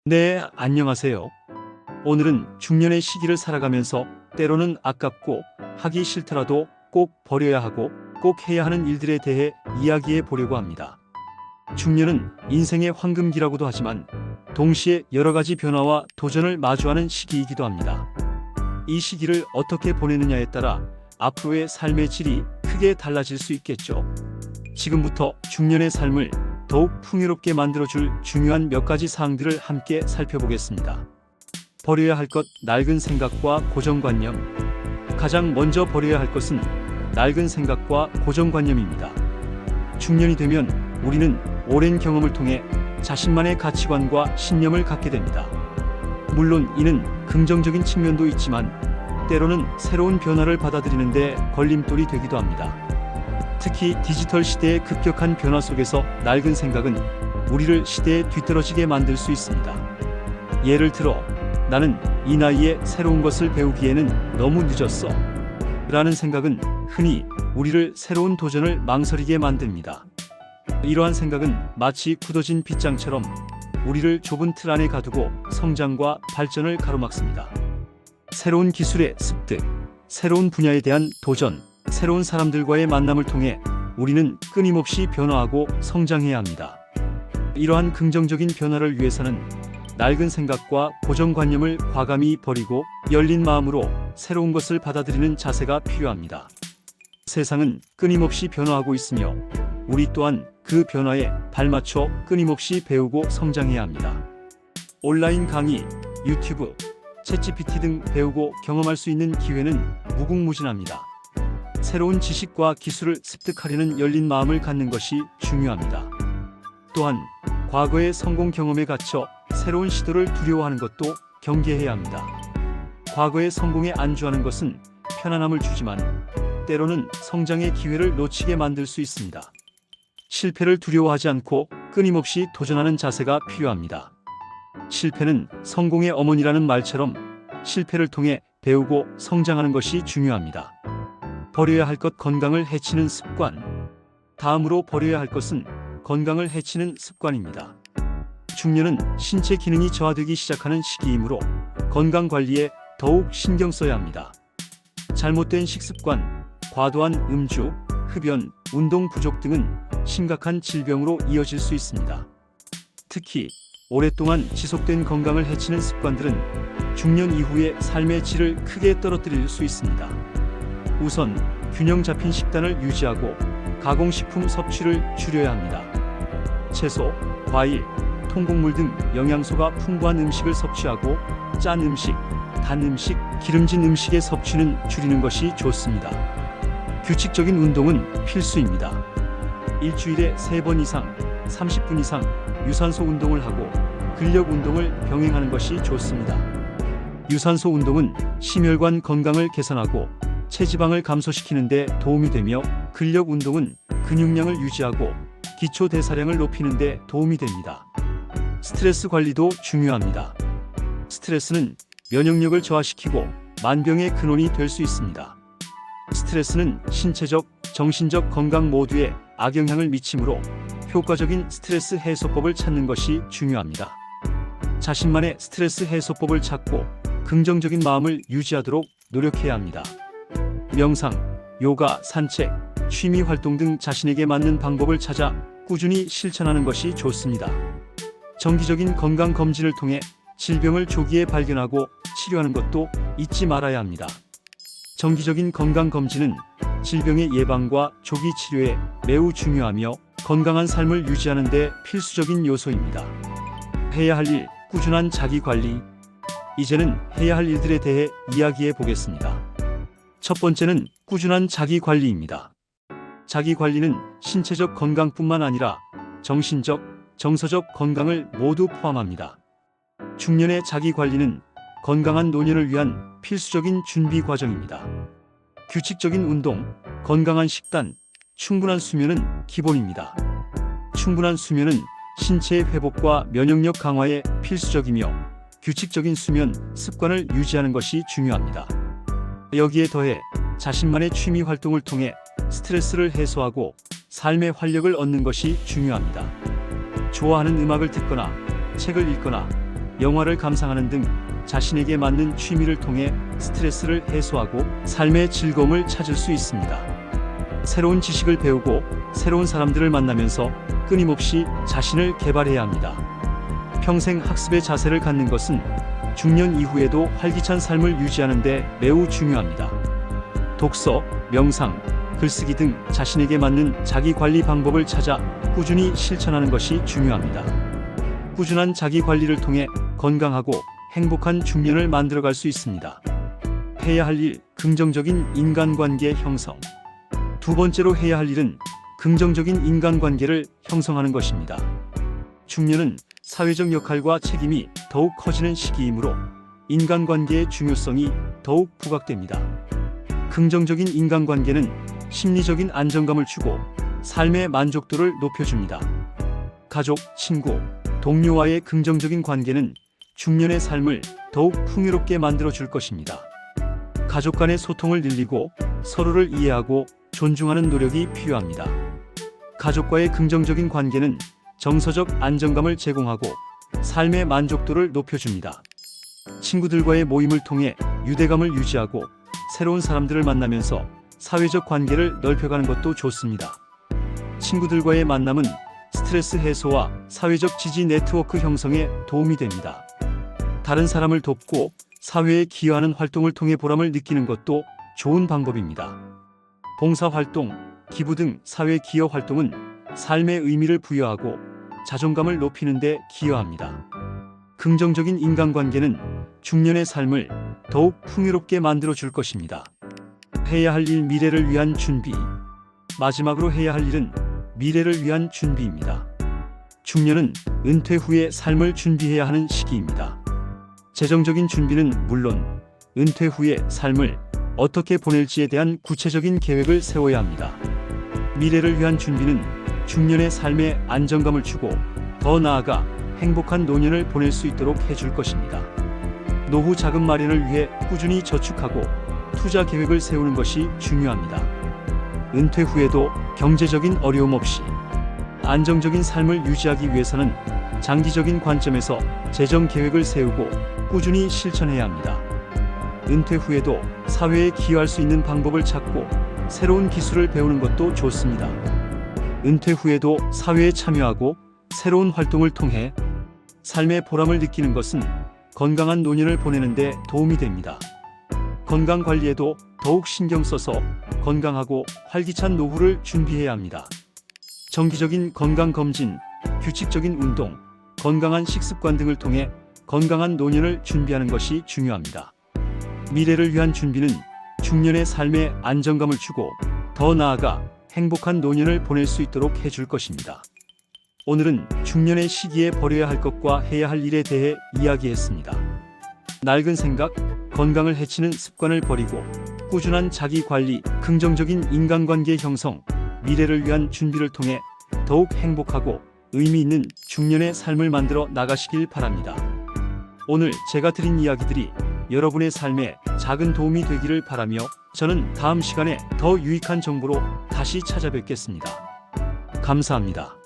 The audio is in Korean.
네, 안녕하세요. 오늘은 중년의 시기를 살아가면서 때로는 아깝고 하기 싫더라도 꼭 버려야 하고 꼭 해야 하는 일들에 대해 이야기해 보려고 합니다. 중년은 인생의 황금기라고도 하지만 동시에 여러 가지 변화와 도전을 마주하는 시기이기도 합니다. 이 시기를 어떻게 보내느냐에 따라 앞으로의 삶의 질이 크게 달라질 수 있겠죠. 지금부터 중년의 삶을 더욱 풍요롭게 만들어줄 중요한 몇 가지 사항들을 함께 살펴보겠습니다. 버려야 할 것, 낡은 생각과 고정관념. 가장 먼저 버려야 할 것은 낡은 생각과 고정관념입니다. 중년이 되면 우리는 오랜 경험을 통해 자신만의 가치관과 신념을 갖게 됩니다. 물론 이는 긍정적인 측면도 있지만 때로는 새로운 변화를 받아들이는데 걸림돌이 되기도 합니다. 특히 디지털 시대의 급격한 변화 속에서 낡은 생각은 우리를 시대에 뒤떨어지게 만들 수 있습니다. 예를 들어, 나는 이 나이에 새로운 것을 배우기에는 너무 늦었어 라는 생각은 흔히 우리를 새로운 도전을 망설이게 만듭니다. 이러한 생각은 마치 굳어진 빗장처럼 우리를 좁은 틀 안에 가두고 성장과 발전을 가로막습니다. 새로운 기술의 습득, 새로운 분야에 대한 도전, 새로운 사람들과의 만남을 통해 우리는 끊임없이 변화하고 성장해야 합니다. 이러한 긍정적인 변화를 위해서는 낡은 생각과 고정관념을 과감히 버리고 열린 마음으로 새로운 것을 받아들이는 자세가 필요합니다. 세상은 끊임없이 변화하고 있으며 우리 또한 그 변화에 발맞춰 끊임없이 배우고 성장해야 합니다. 온라인 강의, 유튜브, 챗GPT 등 배우고 경험할 수 있는 기회는 무궁무진합니다. 새로운 지식과 기술을 습득하려는 열린 마음을 갖는 것이 중요합니다. 또한 과거의 성공 경험에 갇혀 새로운 시도를 두려워하는 것도 경계해야 합니다. 과거의 성공에 안주하는 것은 편안함을 주지만 때로는 성장의 기회를 놓치게 만들 수 있습니다. 실패를 두려워하지 않고 끊임없이 도전하는 자세가 필요합니다. 실패는 성공의 어머니라는 말처럼 실패를 통해 배우고 성장하는 것이 중요합니다. 버려야 할 것, 건강을 해치는 습관. 다음으로 버려야 할 것은 건강을 해치는 습관입니다. 중년은 신체 기능이 저하되기 시작하는 시기이므로 건강 관리에 더욱 신경 써야 합니다. 잘못된 식습관, 과도한 음주, 흡연, 운동 부족 등은 심각한 질병으로 이어질 수 있습니다. 특히 오랫동안 지속된 건강을 해치는 습관들은 중년 이후의 삶의 질을 크게 떨어뜨릴 수 있습니다. 우선 균형 잡힌 식단을 유지하고 가공식품 섭취를 줄여야 합니다. 채소, 과일, 통곡물 등 영양소가 풍부한 음식을 섭취하고 짠 음식, 단 음식, 기름진 음식의 섭취는 줄이는 것이 좋습니다. 규칙적인 운동은 필수입니다. 일주일에 3번 이상, 30분 이상 유산소 운동을 하고 근력 운동을 병행하는 것이 좋습니다. 유산소 운동은 심혈관 건강을 개선하고 체지방을 감소시키는 데 도움이 되며 근력 운동은 근육량을 유지하고 기초 대사량을 높이는 데 도움이 됩니다. 스트레스 관리도 중요합니다. 스트레스는 면역력을 저하시키고 만병의 근원이 될 수 있습니다. 스트레스는 신체적, 정신적 건강 모두에 악영향을 미치므로 효과적인 스트레스 해소법을 찾는 것이 중요합니다. 자신만의 스트레스 해소법을 찾고 긍정적인 마음을 유지하도록 노력해야 합니다. 명상, 요가, 산책, 취미 활동 등 자신에게 맞는 방법을 찾아 꾸준히 실천하는 것이 좋습니다. 정기적인 건강 검진을 통해 질병을 조기에 발견하고 치료하는 것도 잊지 말아야 합니다. 정기적인 건강 검진은 질병의 예방과 조기 치료에 매우 중요하며 건강한 삶을 유지하는 데 필수적인 요소입니다. 해야 할 일, 꾸준한 자기 관리. 이제는 해야 할 일들에 대해 이야기해 보겠습니다. 첫 번째는 꾸준한 자기 관리입니다. 자기 관리는 신체적 건강뿐만 아니라 정신적, 정서적 건강을 모두 포함합니다. 중년의 자기 관리는 건강한 노년을 위한 필수적인 준비 과정입니다. 규칙적인 운동, 건강한 식단, 충분한 수면은 기본입니다. 충분한 수면은 신체의 회복과 면역력 강화에 필수적이며 규칙적인 수면 습관을 유지하는 것이 중요합니다. 여기에 더해 자신만의 취미 활동을 통해 스트레스를 해소하고 삶의 활력을 얻는 것이 중요합니다. 좋아하는 음악을 듣거나 책을 읽거나 영화를 감상하는 등 자신에게 맞는 취미를 통해 스트레스를 해소하고 삶의 즐거움을 찾을 수 있습니다. 새로운 지식을 배우고 새로운 사람들을 만나면서 끊임없이 자신을 개발해야 합니다. 평생 학습의 자세를 갖는 것은 중년 이후에도 활기찬 삶을 유지하는 데 매우 중요합니다. 독서, 명상, 글쓰기 등 자신에게 맞는 자기 관리 방법을 찾아 꾸준히 실천하는 것이 중요합니다. 꾸준한 자기 관리를 통해 건강하고 행복한 중년을 만들어갈 수 있습니다. 해야 할 일, 긍정적인 인간관계 형성. 두 번째로 해야 할 일은 긍정적인 인간관계를 형성하는 것입니다. 중년은 사회적 역할과 책임이 더욱 커지는 시기이므로 인간관계의 중요성이 더욱 부각됩니다. 긍정적인 인간관계는 심리적인 안정감을 주고 삶의 만족도를 높여줍니다. 가족, 친구, 동료와의 긍정적인 관계는 중년의 삶을 더욱 풍요롭게 만들어줄 것입니다. 가족 간의 소통을 늘리고 서로를 이해하고 존중하는 노력이 필요합니다. 가족과의 긍정적인 관계는 정서적 안정감을 제공하고 삶의 만족도를 높여줍니다. 친구들과의 모임을 통해 유대감을 유지하고 새로운 사람들을 만나면서 사회적 관계를 넓혀가는 것도 좋습니다. 친구들과의 만남은 스트레스 해소와 사회적 지지 네트워크 형성에 도움이 됩니다. 다른 사람을 돕고 사회에 기여하는 활동을 통해 보람을 느끼는 것도 좋은 방법입니다. 봉사활동, 기부 등 사회 기여 활동은 삶의 의미를 부여하고 자존감을 높이는 데 기여합니다. 긍정적인 인간관계는 중년의 삶을 더욱 풍요롭게 만들어줄 것입니다. 해야 할 일, 미래를 위한 준비. 마지막으로 해야 할 일은 미래를 위한 준비입니다. 중년은 은퇴 후의 삶을 준비해야 하는 시기입니다. 재정적인 준비는 물론 은퇴 후의 삶을 어떻게 보낼지에 대한 구체적인 계획을 세워야 합니다. 미래를 위한 준비는 중년의 삶에 안정감을 주고 더 나아가 행복한 노년을 보낼 수 있도록 해줄 것입니다. 노후 자금 마련을 위해 꾸준히 저축하고 투자 계획을 세우는 것이 중요합니다. 은퇴 후에도 경제적인 어려움 없이 안정적인 삶을 유지하기 위해서는 장기적인 관점에서 재정 계획을 세우고 꾸준히 실천해야 합니다. 은퇴 후에도 사회에 기여할 수 있는 방법을 찾고 새로운 기술을 배우는 것도 좋습니다. 은퇴 후에도 사회에 참여하고 새로운 활동을 통해 삶의 보람을 느끼는 것은 건강한 노년을 보내는 데 도움이 됩니다. 건강 관리에도 더욱 신경 써서 건강하고 활기찬 노후를 준비해야 합니다. 정기적인 건강 검진, 규칙적인 운동, 건강한 식습관 등을 통해 건강한 노년을 준비하는 것이 중요합니다. 미래를 위한 준비는 중년의 삶에 안정감을 주고 더 나아가 행복한 노년을 보낼 수 있도록 해줄 것입니다. 오늘은 중년의 시기에 버려야 할 것과 해야 할 일에 대해 이야기했습니다. 낡은 생각, 건강을 해치는 습관을 버리고 꾸준한 자기 관리, 긍정적인 인간관계 형성, 미래를 위한 준비를 통해 더욱 행복하고 의미 있는 중년의 삶을 만들어 나가시길 바랍니다. 오늘 제가 드린 이야기들이 여러분의 삶에 작은 도움이 되기를 바라며 저는 다음 시간에 더 유익한 정보로 다시 찾아뵙겠습니다. 감사합니다.